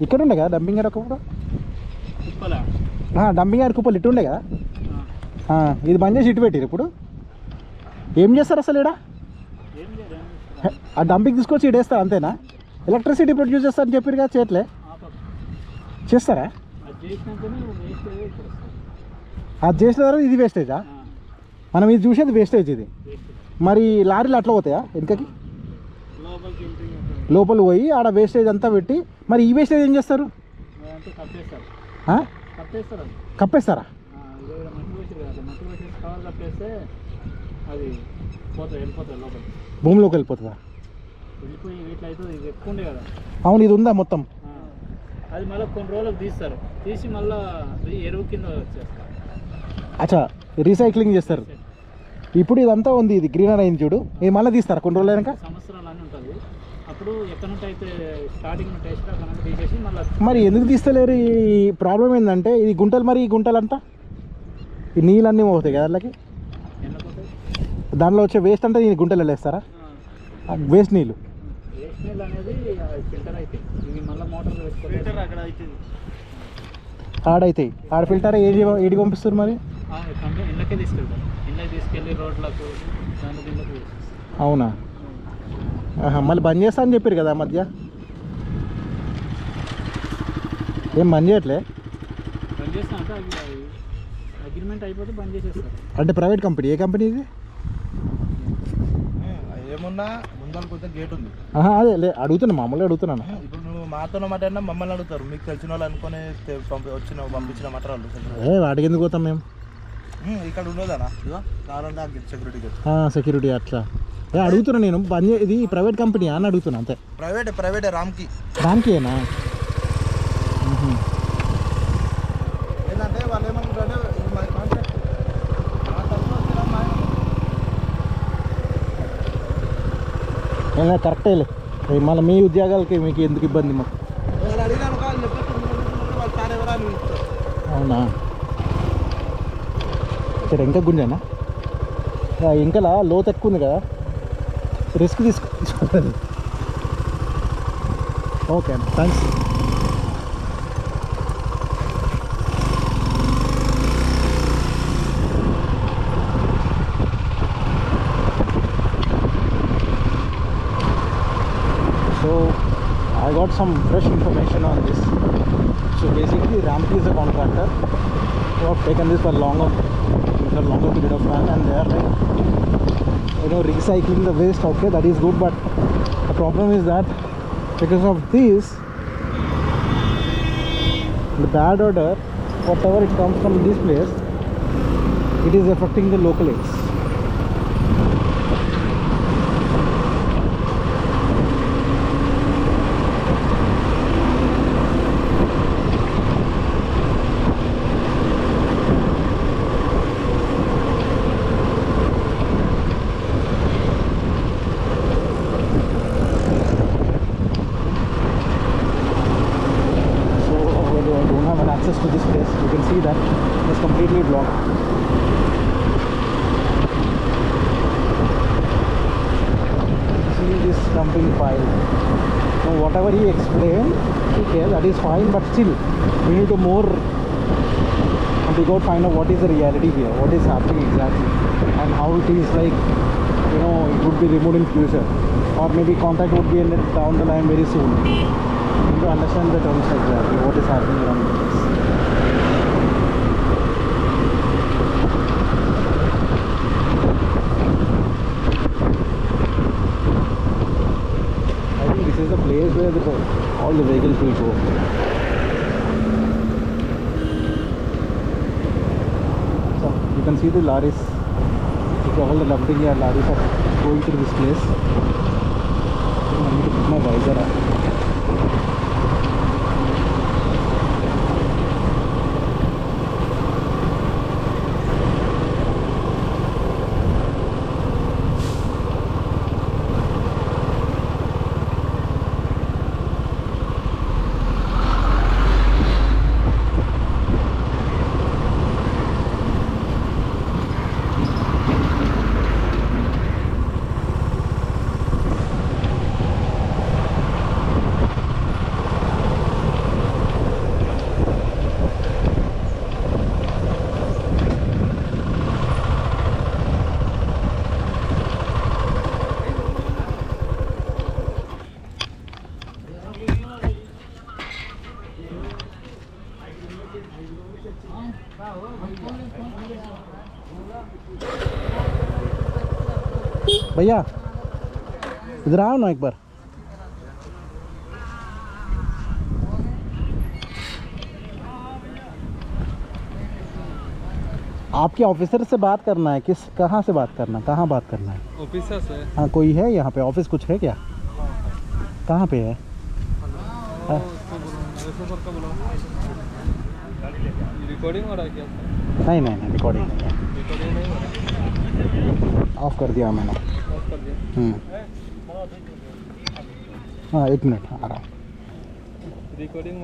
ఇక్కడ ఉండే కదా డంపింగ్ యార్డ్ ఒకప్పుడు. డంపింగ్ యార్డ్ కుప్పలు ఇటు ఉండే కదా. ఇది బంద్ చేసి ఇటు పెట్టిరు. ఇప్పుడు ఏం చేస్తారు అసలు ఇక్కడ? ఆ డంపింగ్ తీసుకొచ్చి ఇడేస్తారు అంతేనా? ఎలక్ట్రిసిటీ ప్రొడ్యూస్ చేస్తారని చెప్పారు కదా, చేయట్లే చేస్తారా? అది చేసిన తర్వాత ఇది వేస్టేజా? మనం ఇది చూసేది వేస్టేజ్. ఇది మరి లారీలు అట్లా పోతాయా వెనుకకి? లోపల పోయి ఆడ వేస్టేజ్ అంతా పెట్టి మరి ఈ వేస్టేజ్ ఏం చేస్తారు? కప్పేస్తారా? భూమిలోకి వెళ్ళిపోతుందా? అవును, ఇది ఉందా మొత్తం? అది మళ్ళీ కొన్ని రోజులకు తీస్తారు, తీసి మళ్ళీ ఎరువు కింద వచ్చేస్తారు. అచ్చా, రీసైక్లింగ్ చేస్తారు. ఇప్పుడు ఇదంతా ఉంది, ఇది గ్రీనర్ అయింది చూడు, ఇది మళ్ళీ తీస్తారా కొన్ని రోజులు అయినాక? సంవత్సరాలు అని ఉంటుంది. అప్పుడు ఎక్కడ నుండి అయితే స్టార్టింగ్ టేస్ట్ అక్కడ తీసేసి మళ్ళీ. మరి ఎందుకు తీస్తలేరు? ఈ ప్రాబ్లం ఏంటంటే ఇది గుంటలు, మరి ఈ గుంటలంతా ఈ నీళ్ళన్నీ పోతాయి కదా వాళ్ళకి. దాంట్లో వచ్చే వేస్ట్ అంతా ఈ గుంటలు వెళ్ళేస్తారా? వేస్ట్ నీళ్ళు అనేది ఫిల్టర్ అయితే ఇవి మళ్ళీ మోటార్ ఫిల్టర్ అక్కడ అవుతుంది. ఆడైతాయి. ఆడ ఫిల్టర్ ఏడికి పంపిస్తారు మరి? ఇళ్ళకే తీసుకెళ్తారు, ఇళ్ళకి తీసుకెళ్ళి రోడ్లకు దాని. అవునా? మళ్ళీ బంద్ చేస్తా అని చెప్పారు కదా మధ్య. ఏం బంద్ చేయట్లే? బంద్ చేస్తా అంటే అగ్రిమెంట్ అయిపోతే బంద్ చేసేస్తారు. అంటే ప్రైవేట్ కంపెనీ? ఏ కంపెనీ ఇది? ఏమున్నా ముందర కొంచెం గేట్ ఉంది. అదే అడుగుతున్నా, మామూలుగా అడుగుతున్నాను. ఇప్పుడు నువ్వు మాతో మాట మమ్మల్ని అడుగుతారు, మీకు తెలిసిన వాళ్ళు అనుకుని పంపించిన మాట వాటికి ఎందుకు పోతాం మేము? ఇక్కడ ఉండదనా కావాలంటే సెక్యూరిటీ గేట్. సెక్యూరిటీ అట్లా అడుగుతున్నా నేను. ఇది ప్రైవేట్ కంపెనీ అని అడుగుతున్నా అంతే. ప్రైవేటే రామ్కీయేనా? ఏంటంటే వాళ్ళు ఏమనుకుంటారంటే కరెక్టేలే, మళ్ళీ మీ ఉద్యోగాలకి మీకు ఎందుకు ఇబ్బంది? మాకు అవునా? సరే, ఇంకా గుంజానా? ఇంకలా లోతు ఎక్కువ ఉంది కదా, రిస్క్ తీసుకోవాలి. ఓకే అండి, thanks. So I got some fresh information on this. So basically Ramkey is a contractor who have taken this for longer period of time, and they are like recycling the waste. Okay, that is good, but the problem is that because of this, the bad odor, whatever it comes from this place, it is affecting the locals. Access to this place, you can see that it's completely blocked. See this dumping pile. Now whatever he explained, okay, that is fine, but still we need to more and we got to find out what is the reality here, what is happening exactly, and how it is like, it would be removed in future, or maybe contact would be ended down the line very soon. To understand the terms exactly what is happening around this. I think this is the place where all the vehicles will go. So you can see the lorries, all the dumping lorries are going through this place. I need to put my visor on. भैया इधर आओ ना एक बार। आपके officer से बात करना है, किस कहाँ से बात करना है, कहाँ बात करना है? ऑफिसर से। हाँ कोई है यहाँ पे, ऑफिस कुछ है क्या? कहाँ पे है? हाँ। रिकॉर्डिंग हो रहा है क्या? नहीं नहीं नहीं, रिकॉर्डिंग नहीं है, रिकॉर्डिंग नहीं हो रहा है। ऑफ कर दिया मैंने। ऑफ कर दिया। हाँ 1 मिनट आ रहा हूँ। रिकॉर्डिंग